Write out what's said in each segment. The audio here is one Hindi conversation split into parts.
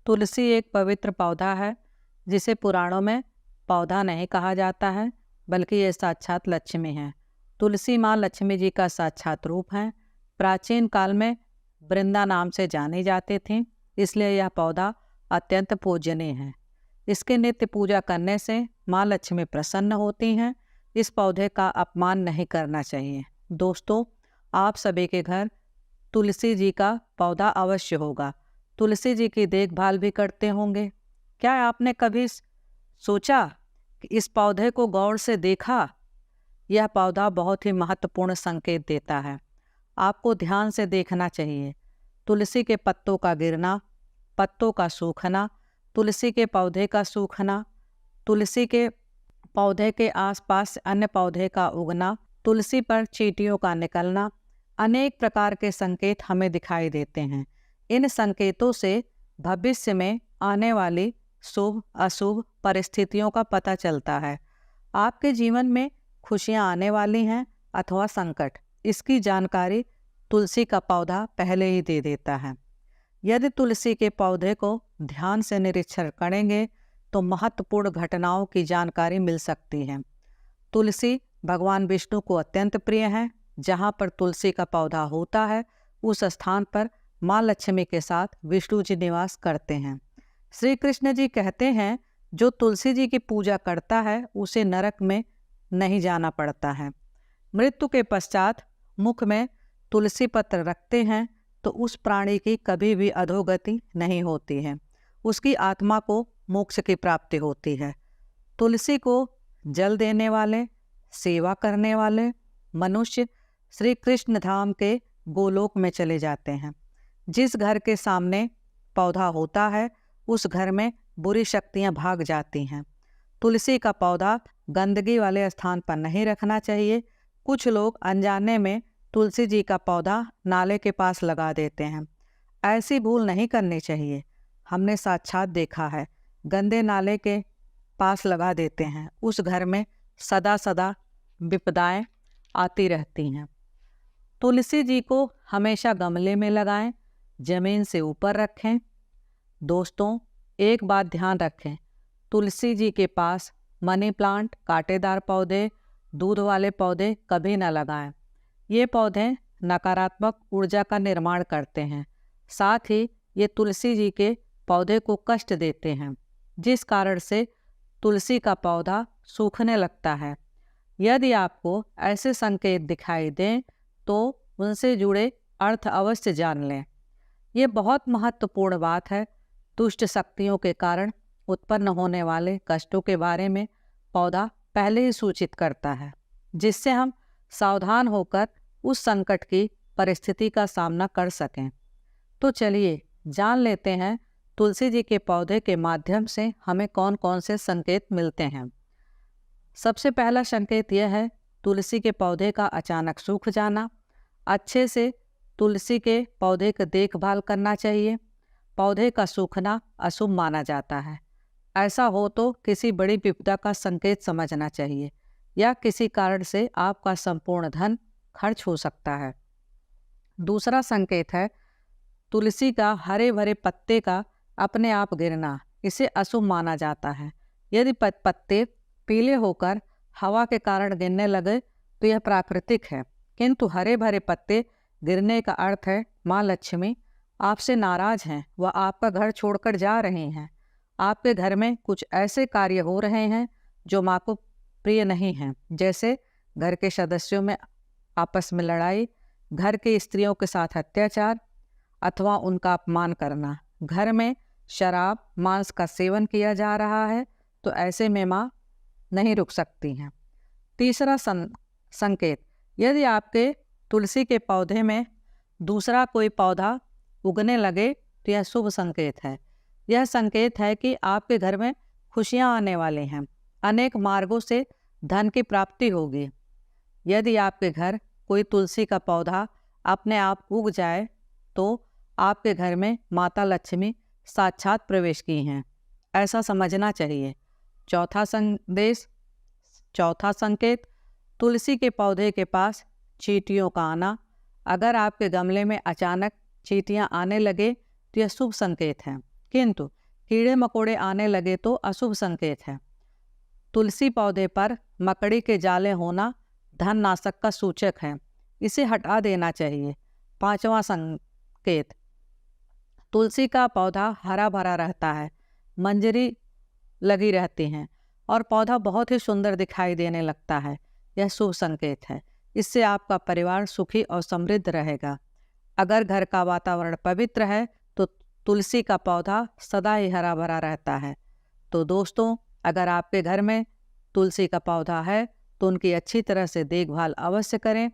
तुलसी एक पवित्र पौधा है जिसे पुराणों में पौधा नहीं कहा जाता है, बल्कि ये साक्षात लक्ष्मी है। तुलसी माँ लक्ष्मी जी का साक्षात रूप है। प्राचीन काल में वृंदा नाम से जानी जाती थी, इसलिए यह पौधा अत्यंत पूजनीय है। इसके नित्य पूजा करने से माँ लक्ष्मी प्रसन्न होती हैं। इस पौधे का अपमान नहीं करना चाहिए। दोस्तों, आप सभी के घर तुलसी जी का पौधा अवश्य होगा। तुलसी जी की देखभाल भी करते होंगे। क्या आपने कभी सोचा कि इस पौधे को गौर से देखा? यह पौधा बहुत ही महत्वपूर्ण संकेत देता है। आपको ध्यान से देखना चाहिए। तुलसी के पत्तों का गिरना, पत्तों का सूखना, तुलसी के पौधे का सूखना, तुलसी के पौधे के आसपास अन्य पौधे का उगना, तुलसी पर चींटियों का निकलना, अनेक प्रकार के संकेत हमें दिखाई देते हैं। इन संकेतों से भविष्य में आने वाली शुभ अशुभ परिस्थितियों का पता चलता है। आपके जीवन में खुशियां आने वाली हैं अथवा संकट, इसकी जानकारी तुलसी का पौधा पहले ही दे देता है। यदि तुलसी के पौधे को ध्यान से निरीक्षण करेंगे तो महत्वपूर्ण घटनाओं की जानकारी मिल सकती है। तुलसी भगवान विष्णु को अत्यंत प्रिय है। जहाँ पर तुलसी का पौधा होता है, उस स्थान पर माँ लक्ष्मी के साथ विष्णु जी निवास करते हैं। श्री कृष्ण जी कहते हैं, जो तुलसी जी की पूजा करता है उसे नरक में नहीं जाना पड़ता है। मृत्यु के पश्चात मुख में तुलसी पत्र रखते हैं तो उस प्राणी की कभी भी अधोगति नहीं होती है। उसकी आत्मा को मोक्ष की प्राप्ति होती है। तुलसी को जल देने वाले, सेवा करने वाले मनुष्य श्री कृष्ण धाम के गोलोक में चले जाते हैं। जिस घर के सामने पौधा होता है, उस घर में बुरी शक्तियां भाग जाती हैं। तुलसी का पौधा गंदगी वाले स्थान पर नहीं रखना चाहिए। कुछ लोग अनजाने में तुलसी जी का पौधा नाले के पास लगा देते हैं। ऐसी भूल नहीं करनी चाहिए। हमने साक्षात देखा है, गंदे नाले के पास लगा देते हैं, उस घर में सदा सदा विपदाएं आती रहती हैं। तुलसी जी को हमेशा गमले में लगाएं, जमीन से ऊपर रखें। दोस्तों, एक बात ध्यान रखें, तुलसी जी के पास मनी प्लांट, कांटेदार पौधे, दूध वाले पौधे कभी न लगाएं। ये पौधे नकारात्मक ऊर्जा का निर्माण करते हैं। साथ ही ये तुलसी जी के पौधे को कष्ट देते हैं, जिस कारण से तुलसी का पौधा सूखने लगता है। यदि आपको ऐसे संकेत दिखाई दें तो उनसे जुड़े अर्थ अवश्य जान लें। ये बहुत महत्वपूर्ण बात है। दुष्ट शक्तियों के कारण उत्पन्न होने वाले कष्टों के बारे में पौधा पहले ही सूचित करता है, जिससे हम सावधान होकर उस संकट की परिस्थिति का सामना कर सकें। तो चलिए जान लेते हैं तुलसी जी के पौधे के माध्यम से हमें कौन कौन से संकेत मिलते हैं। सबसे पहला संकेत यह है, तुलसी के पौधे का अचानक सूख जाना। अच्छे से तुलसी के पौधे की देखभाल करना चाहिए। पौधे का सूखना अशुभ माना जाता है। ऐसा हो तो किसी बड़ी विपदा का संकेत समझना चाहिए, या किसी कारण से आपका संपूर्ण धन खर्च हो सकता है। दूसरा संकेत है, तुलसी का हरे भरे पत्ते का अपने आप गिरना। इसे अशुभ माना जाता है। यदि पत्ते पीले होकर हवा के कारण गिरने लगे तो यह प्राकृतिक है, किंतु हरे भरे पत्ते गिरने का अर्थ है माँ लक्ष्मी आपसे नाराज हैं, वह आपका घर छोड़कर जा रहे हैं। आपके घर में कुछ ऐसे कार्य हो रहे हैं जो माँ को प्रिय नहीं हैं, जैसे घर के सदस्यों में आपस में लड़ाई, घर के स्त्रियों के साथ अत्याचार अथवा उनका अपमान करना। घर में शराब, मांस का सेवन किया जा रहा है, तो ऐसे में माँ नहीं रुक सकती हैं। तीसरा संकेत, यदि आपके तुलसी के पौधे में दूसरा कोई पौधा उगने लगे तो यह शुभ संकेत है। यह संकेत है कि आपके घर में खुशियां आने वाली हैं। अनेक मार्गों से धन की प्राप्ति होगी। यदि आपके घर कोई तुलसी का पौधा अपने आप उग जाए तो आपके घर में माता लक्ष्मी साक्षात प्रवेश की हैं, ऐसा समझना चाहिए। चौथा संकेत, तुलसी के पौधे के पास चींटियों का आना। अगर आपके गमले में अचानक चींटियां आने लगे तो यह शुभ संकेत है। किंतु कीड़े मकोड़े आने लगे तो अशुभ संकेत है। तुलसी पौधे पर मकड़ी के जाले होना धन नाशक का सूचक है, इसे हटा देना चाहिए। 5वां संकेत, तुलसी का पौधा हरा भरा रहता है, मंजरी लगी रहती हैं और पौधा बहुत ही सुंदर दिखाई देने लगता है। यह शुभ संकेत है। इससे आपका परिवार सुखी और समृद्ध रहेगा। अगर घर का वातावरण पवित्र है तो तुलसी का पौधा सदा ही हरा भरा रहता है। तो दोस्तों, अगर आपके घर में तुलसी का पौधा है तो उनकी अच्छी तरह से देखभाल अवश्य करें।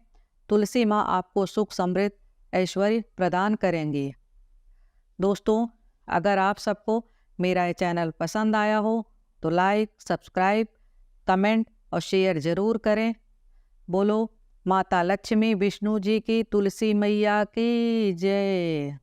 तुलसी माँ आपको सुख, समृद्ध, ऐश्वर्य प्रदान करेंगी। दोस्तों, अगर आप सबको मेरा ये चैनल पसंद आया हो तो लाइक, सब्सक्राइब, कमेंट और शेयर ज़रूर करें। बोलो माता लक्ष्मी विष्णु जी की, तुलसी मैया की जय।